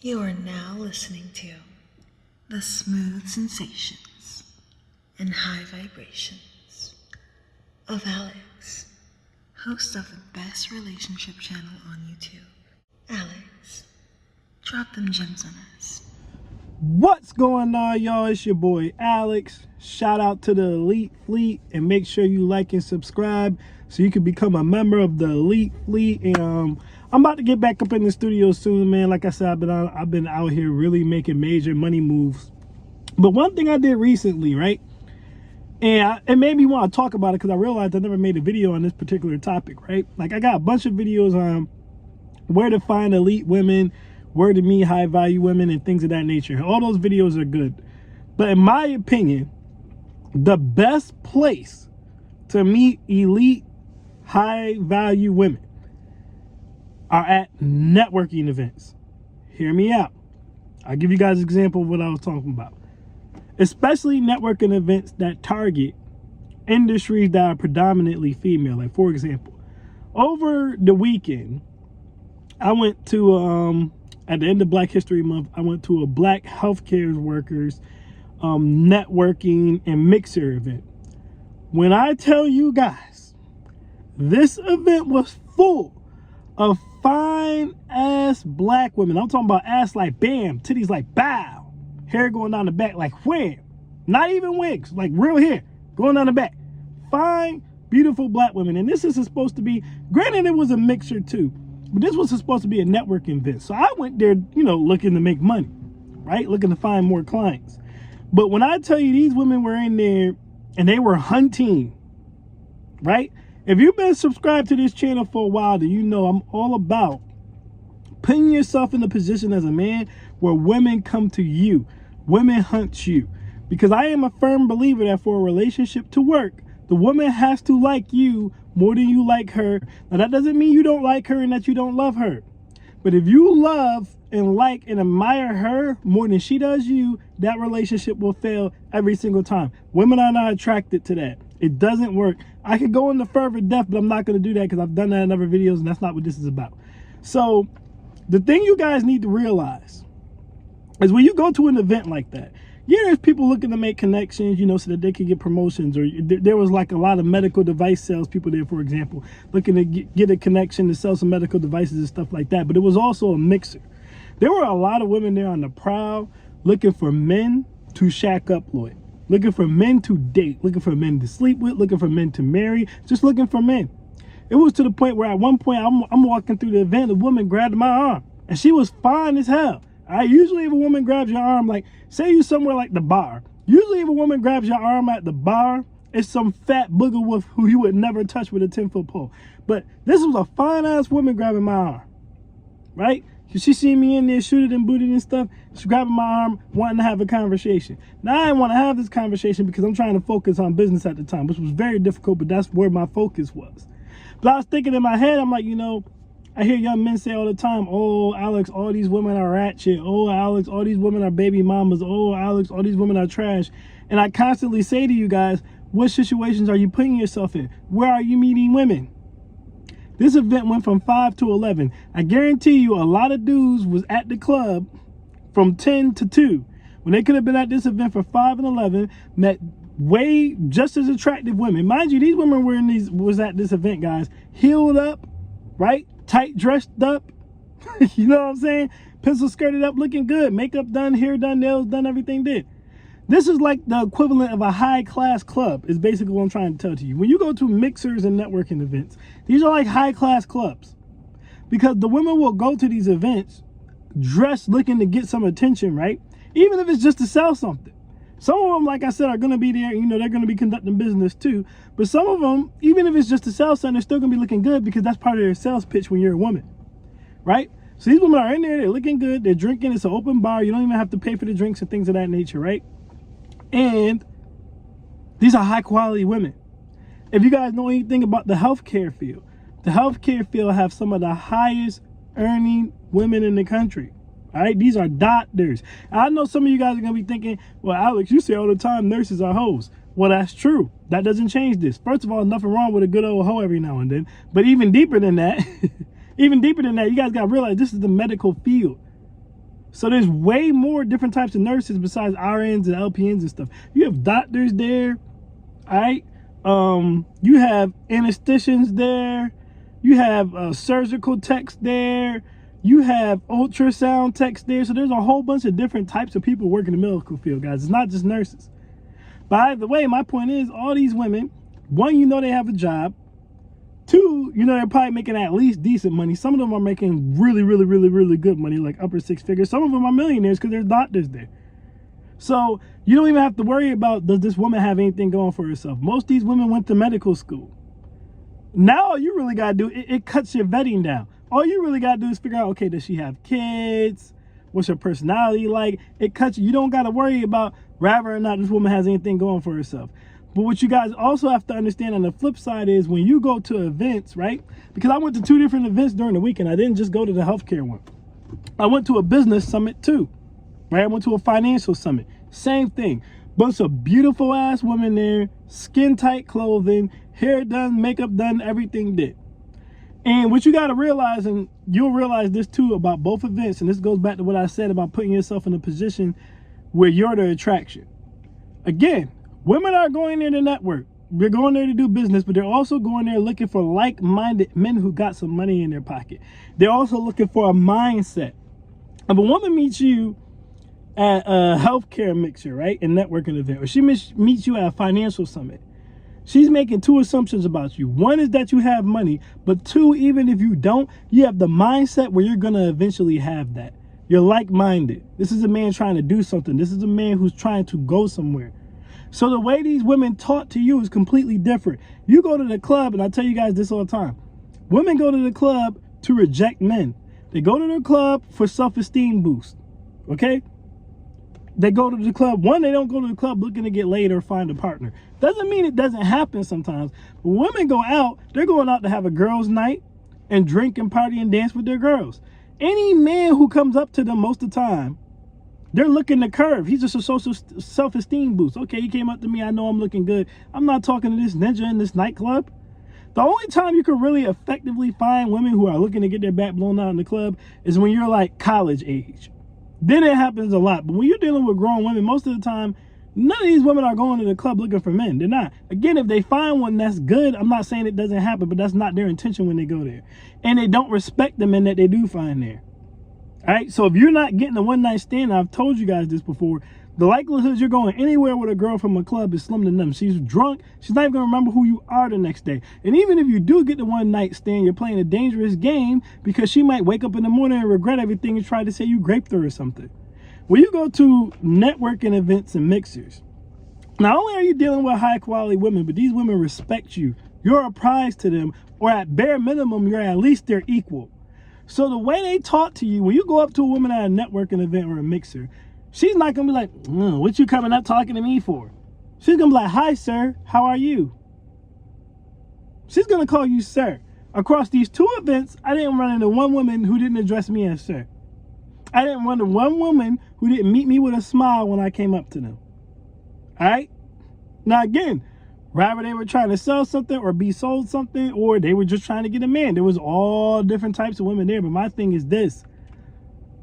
You are now listening to the smooth sensations and high vibrations of Alex, host of the best relationship channel on YouTube. Alex, drop them gems on us. What's going on, y'all? It's your boy Alex. Shout out to the Elite Fleet, and make sure you like and subscribe so you can become a member of the Elite Fleet. And I'm about to get back up in the studio soon, man. Like I said, I've been out here really making major money moves. But one thing I did recently, right? And it made me want to talk about it because I realized I never made a video on this particular topic, right? Like, I got a bunch of videos on where to find elite women, where to meet high value women, and things of that nature. All those videos are good. But in my opinion, the best place to meet elite high value women are at networking events. Hear me out. I'll give you guys an example of what I was talking about. Especially networking events that target industries that are predominantly female. Like, for example, over the weekend, I went to, at the end of Black History Month, I went to a Black healthcare workers networking and mixer event. When I tell you guys, this event was full of fine ass Black women. I'm talking about ass like bam, titties like bow, hair going down the back like wham, not even wigs, like real hair going down the back. Fine, beautiful Black women. And this is supposed to be, granted it was a mixer too, but this was supposed to be a networking event. So I went there, you know, looking to make money, right? Looking to find more clients. But when I tell you these women were in there and they were hunting, right? If you've been subscribed to this channel for a while, then you know I'm all about putting yourself in the position as a man where women come to you. Women hunt you. Because I am a firm believer that for a relationship to work, the woman has to like you more than you like her. Now, that doesn't mean you don't like her and that you don't love her. But if you love and like and admire her more than she does you, that relationship will fail every single time. Women are not attracted to that. It doesn't work. I could go into further depth, but I'm not going to do that because I've done that in other videos, and that's not what this is about. So the thing you guys need to realize is when you go to an event like that, yeah, there's people looking to make connections, you know, so that they can get promotions. Or there was like a lot of medical device salespeople there, for example, looking to get a connection to sell some medical devices and stuff like that. But it was also a mixer. There were a lot of women there on the prowl looking for men to shack up with, looking for men to date, looking for men to sleep with, looking for men to marry, just looking for men. It was to the point where at one point I'm walking through the event, a woman grabbed my arm, and she was fine as hell. Usually if a woman grabs your arm, like say you somewhere like the bar, usually if a woman grabs your arm at the bar, it's some fat booger wolf who you would never touch with a 10-foot pole. But this was a fine ass woman grabbing my arm, right? She seen me in there shooting and booted and stuff. She's grabbing my arm, wanting to have a conversation. Now I didn't want to have this conversation because I'm trying to focus on business at the time, which was very difficult, but that's where my focus was. But I was thinking in my head, I'm like, you know, I hear young men say all the time, oh, Alex, all these women are ratchet. Oh, Alex, all these women are baby mamas. Oh, Alex, all these women are trash. And I constantly say to you guys, what situations are you putting yourself in? Where are you meeting women? This event went from 5 to 11. I guarantee you a lot of dudes was at the club from 10 to 2. When they could have been at this event for 5 and 11, met way just as attractive women. Mind you, these women was at this event, guys, heeled up, right? Tight dressed up, you know what I'm saying? Pencil skirted up, looking good. Makeup done, hair done, nails done, everything did. This is like the equivalent of a high class club is basically what I'm trying to tell to you. When you go to mixers and networking events, these are like high class clubs because the women will go to these events dressed looking to get some attention, right? Even if it's just to sell something. Some of them, like I said, are going to be there, you know, they're going to be conducting business too. But some of them, even if it's just to sell something, they're still going to be looking good because that's part of their sales pitch when you're a woman, right? So these women are in there, they're looking good, they're drinking, it's an open bar, you don't even have to pay for the drinks and things of that nature, right? And these are high quality women. If you guys know anything about the healthcare field, the healthcare field have some of the highest earning women in the country. All right, these are doctors. I know some of you guys are going to be thinking, well, Alex, you say all the time nurses are hoes. Well, that's true. That doesn't change this. First of all, nothing wrong with a good old hoe every now and then. But even deeper than that, you guys got to realize this is the medical field. So there's way more different types of nurses besides RNs and LPNs and stuff. You have doctors there, all right? You have anestheticians there. You have surgical techs there. You have ultrasound techs there. So there's a whole bunch of different types of people working in the medical field, guys. It's not just nurses. By the way, my point is, all these women, one, you know they have a job. Two, you know they're probably making at least decent money. Some of them are making really, really, really, really good money, like upper six figures. Some of them are millionaires because there's doctors there. So you don't even have to worry about, does this woman have anything going for herself? Most of these women went to medical school. Now all you really got to do, it cuts your vetting down. All you really got to do is figure out, okay, does she have kids? What's her personality like? It cuts you. You don't got to worry about whether or not this woman has anything going for herself. But what you guys also have to understand on the flip side is when you go to events, right? Because I went to 2 different events during the weekend. I didn't just go to the healthcare one. I went to a business summit too, right? I went to a financial summit. Same thing. Bunch of beautiful ass women there, skin tight clothing, hair done, makeup done, everything did. And what you got to realize, and you'll realize this too about both events, and this goes back to what I said about putting yourself in a position where you're the attraction. Again, women are going there to network. They're going there to do business, but they're also going there looking for like-minded men who got some money in their pocket. They're also looking for a mindset. If a woman meets you at a healthcare mixer, right, a networking event, or she meets you at a financial summit, she's making 2 assumptions about you. One is that you have money, but 2, even if you don't, you have the mindset where you're going to eventually have that. You're like-minded. This is a man trying to do something. This is a man who's trying to go somewhere. So the way these women talk to you is completely different. You go to the club, and I tell you guys this all the time. Women go to the club to reject men. They go to the club for self-esteem boost, okay? They go to the club. One, they don't go to the club looking to get laid or find a partner. Doesn't mean it doesn't happen sometimes. But when women go out, they're going out to have a girls' night and drink and party and dance with their girls. Any man who comes up to them most of the time, they're looking to curve. He's just a social self-esteem boost. Okay, he came up to me. I know I'm looking good. I'm not talking to this ninja in this nightclub. The only time you can really effectively find women who are looking to get their back blown out in the club is when you're like college age. Then it happens a lot. But when you're dealing with grown women, most of the time, none of these women are going to the club looking for men. They're not. Again, if they find one that's good, I'm not saying it doesn't happen, but that's not their intention when they go there. And they don't respect the men that they do find there. All right, so if you're not getting a one-night stand, I've told you guys this before, the likelihood you're going anywhere with a girl from a club is slim to none. She's drunk. She's not even going to remember who you are the next day. And even if you do get the one-night stand, you're playing a dangerous game because she might wake up in the morning and regret everything and try to say you raped her or something. When you go to networking events and mixers, not only are you dealing with high-quality women, but these women respect you. You're a prize to them, or at bare minimum, you're at least their equal. So the way they talk to you, when you go up to a woman at a networking event or a mixer, she's not going to be like, what you coming up talking to me for? She's going to be like, hi, sir. How are you? She's going to call you sir. Across these 2 events, I didn't run into one woman who didn't address me as sir. I didn't run into one woman who didn't meet me with a smile when I came up to them. All right? Now, again, rather they were trying to sell something or be sold something, or they were just trying to get a man. There was all different types of women there. But my thing is this.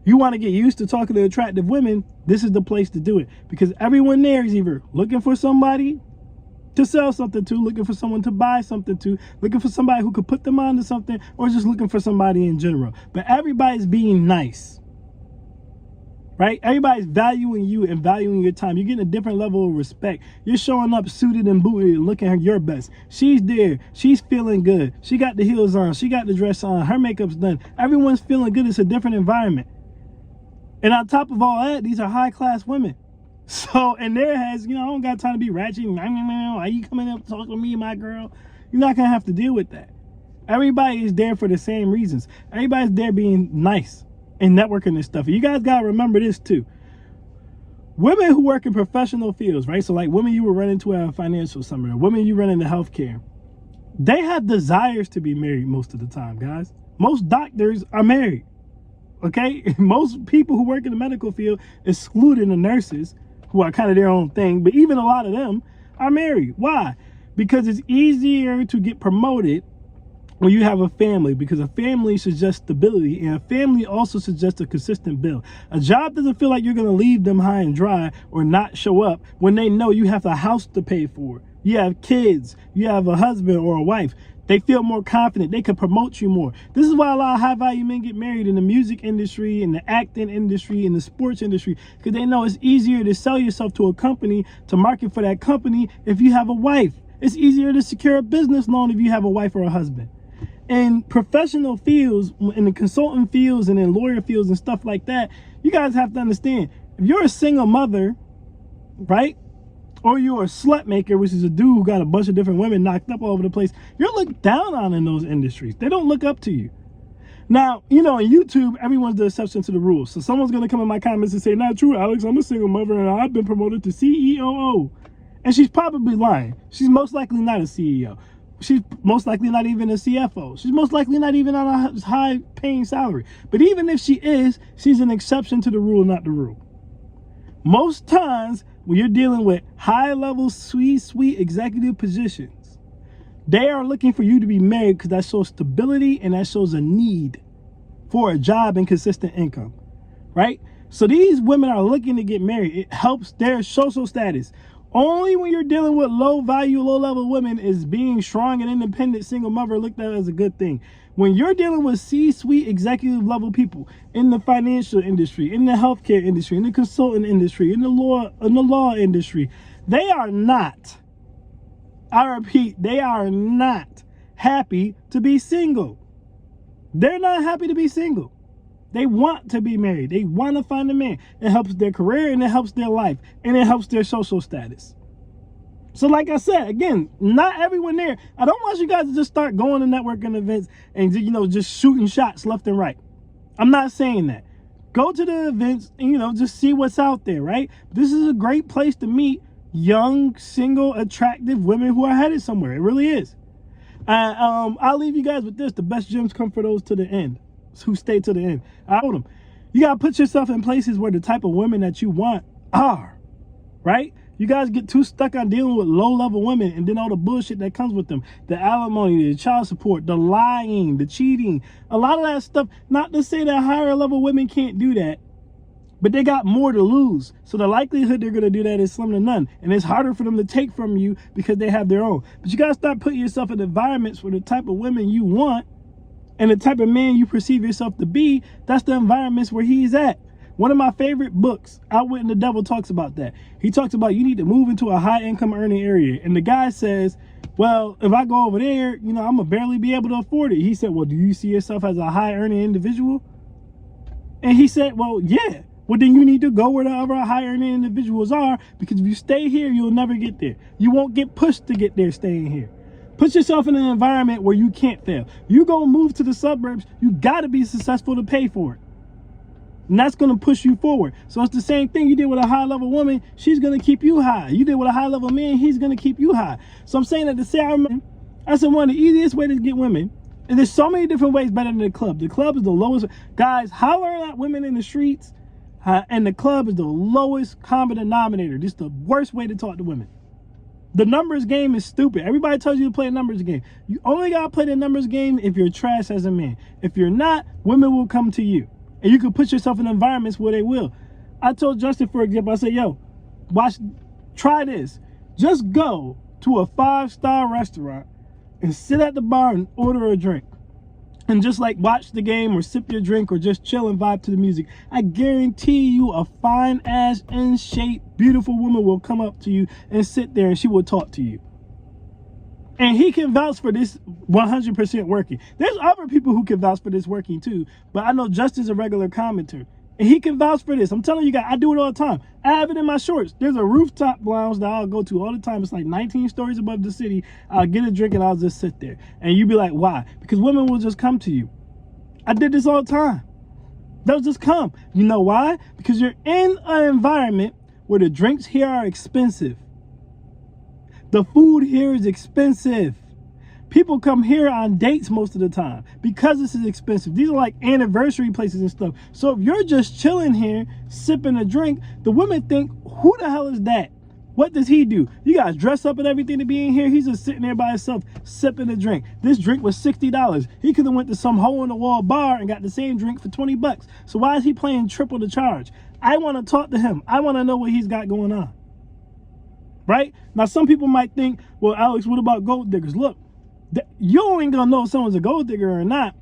You want to get used to talking to attractive women, this is the place to do it. Because everyone there is either looking for somebody to sell something to, looking for someone to buy something to, looking for somebody who could put them onto something, or just looking for somebody in general. But everybody's being nice. Right? Everybody's valuing you and valuing your time. You're getting a different level of respect. You're showing up suited and booted and looking at your best. She's there. She's feeling good. She got the heels on. She got the dress on. Her makeup's done. Everyone's feeling good. It's a different environment. And on top of all that, these are high-class women. So, in their heads, I don't got time to be ratchet. Are you coming up talking to me, my girl? You're not going to have to deal with that. Everybody is there for the same reasons. Everybody's there being nice and networking and stuff. And you guys got to remember this too. Women who work in professional fields, right? So like women you will run into at a financial summit, or women you run into healthcare, they have desires to be married most of the time, guys. Most doctors are married, okay? Most people who work in the medical field, excluding the nurses, who are kind of their own thing, but even a lot of them are married. Why? Because it's easier to get promoted when you have a family, because a family suggests stability, and a family also suggests a consistent bill. A job doesn't feel like you're going to leave them high and dry or not show up when they know you have a house to pay for, you have kids, you have a husband or a wife. They feel more confident. They can promote you more. This is why a lot of high value men get married in the music industry, in the acting industry, in the sports industry, because they know it's easier to sell yourself to a company, to market for that company if you have a wife. It's easier to secure a business loan if you have a wife or a husband. In professional fields, in the consultant fields and in lawyer fields and stuff like that, you guys have to understand, if you're a single mother, right, or you're a slut maker, which is a dude who got a bunch of different women knocked up all over the place, you're looked down on in those industries. They don't look up to you. Now, you know, on YouTube, everyone's the exception to the rule. So someone's going to come in my comments and say, not true, Alex, I'm a single mother and I've been promoted to CEO. And she's probably lying. She's most likely not a CEO. She's most likely not even a CFO. She's most likely not even on a high paying salary. But even if she is, she's an exception to the rule, not the rule. Most times when you're dealing with high level, sweet executive positions, they are looking for you to be married because that shows stability and that shows a need for a job and consistent income, right? So these women are looking to get married. It helps their social status. Only when you're dealing with low value, low level women is being strong and independent single mother looked at as a good thing. When you're dealing with C-suite executive level people in the financial industry, in the healthcare industry, in the consulting industry, in the law industry, they are not, I repeat, they are not happy to be single. They're not happy to be single. They want to be married. They want to find a man. It helps their career and it helps their life and it helps their social status. So like I said, again, not everyone there. I don't want you guys to just start going to networking events and, you know, just shooting shots left and right. I'm not saying that. Go to the events and, you know, just see what's out there, right? This is a great place to meet young, single, attractive women who are headed somewhere. It really is. I'll leave you guys with this. The best gems come for those to the end, who stay to the end. I told them, you got to put yourself in places where the type of women that you want are, right? You guys get too stuck on dealing with low-level women and then all the bullshit that comes with them. The alimony, the child support, the lying, the cheating. A lot of that stuff, not to say that higher-level women can't do that, but they got more to lose. So the likelihood they're going to do that is slim to none. And it's harder for them to take from you because they have their own. But you got to start putting yourself in environments where the type of women you want and the type of man you perceive yourself to be, that's the environments where he's at. One of my favorite books, Outwitting the Devil, talks about that. He talks about you need to move into a high income earning area. And the guy says, well, if I go over there, you know, I'm going to barely be able to afford it. He said, well, do you see yourself as a high earning individual? And he said, well, yeah. Well, then you need to go where the other high earning individuals are, because if you stay here, you'll never get there. You won't get pushed to get there staying here. Put yourself in an environment where you can't fail. You go move to the suburbs, you got to be successful to pay for it. And that's going to push you forward. So it's the same thing you did with a high-level woman. She's going to keep you high. You did with a high-level man. He's going to keep you high. So I'm saying that to say, I said one of the easiest ways to get women, and there's so many different ways better than the club. The club is the lowest. Guys, holler at women in the streets, and the club is the lowest common denominator. This is the worst way to talk to women. The numbers game is stupid. Everybody tells you to play a numbers game. You only got to play the numbers game if you're trash as a man. If you're not, women will come to you. And you can put yourself in environments where they will. I told Justin, for example, I said, yo, try this. Just go to a 5-star restaurant and sit at the bar and order a drink. And just like watch the game or sip your drink or just chill and vibe to the music. I guarantee you a fine ass, in shape, beautiful woman will come up to you and sit there and she will talk to you. And he can vouch for this 100% working. There's other people who can vouch for this working too. But I know Justin's a regular commenter. And he can vouch for this. I'm telling you guys, I do it all the time. I have it in my shorts. There's a rooftop lounge that I'll go to all the time. It's like 19 stories above the city. I'll get a drink and I'll just sit there. And you'll be like, why? Because women will just come to you. I did this all the time. They'll just come. You know why? Because you're in an environment where the drinks here are expensive. The food here is expensive. People come here on dates most of the time because this is expensive. These are like anniversary places and stuff. So if you're just chilling here, sipping a drink, the women think, who the hell is that? What does he do? You guys dress up and everything to be in here. He's just sitting there by himself, sipping a drink. This drink was $60. He could have went to some hole-in-the-wall bar and got the same drink for 20 bucks. So why is he paying triple the charge? I want to talk to him. I want to know what he's got going on. Right? Now, some people might think, well, Alex, what about gold diggers? Look, you ain't going to know if someone's a gold digger or not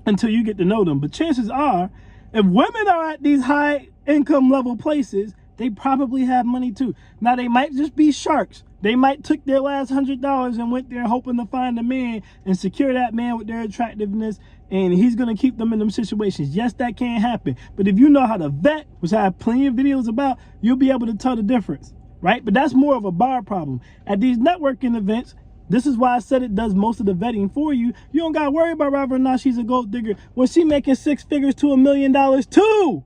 until you get to know them. But chances are, if women are at these high income level places, they probably have money too. Now, they might just be sharks. They might took their last $100 and went there hoping to find a man and secure that man with their attractiveness, and he's going to keep them in them situations. Yes, that can happen. But if you know how to vet, which I have plenty of videos about, you'll be able to tell the difference, right? But that's more of a bar problem. At these networking events, this is why I said it does most of the vetting for you. You don't got to worry about whether or not she's a gold digger when she making 6 figures to $1 million too.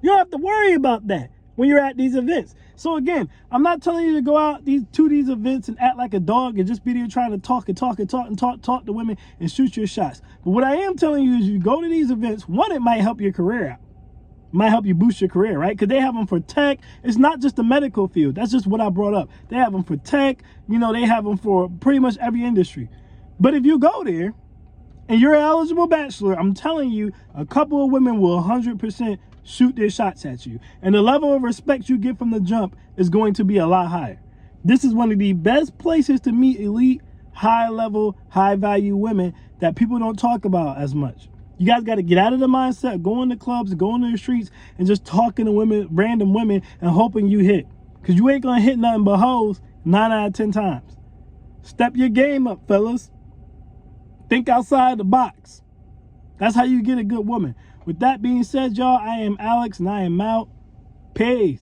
You don't have to worry about that when you're at these events. So again, I'm not telling you to go out to these events and act like a dog and just be there trying to talk to women and shoot your shots. But what I am telling you is, you go to these events, one, it might help your career out. It might help you boost your career, right? Because they have them for tech. It's not just the medical field. That's just what I brought up. They have them for tech. You know, they have them for pretty much every industry. But if you go there and you're an eligible bachelor, I'm telling you, a couple of women will 100% shoot their shots at you. And the level of respect you get from the jump is going to be a lot higher. This is one of the best places to meet elite, high level, high value women that people don't talk about as much. You guys got to get out of the mindset, going to clubs, going to the streets, and just talking to women, random women, and hoping you hit. Because you ain't going to hit nothing but hoes 9 out of 10 times. Step your game up, fellas. Think outside the box. That's how you get a good woman. With that being said, y'all, I am Alex, and I am out. Peace.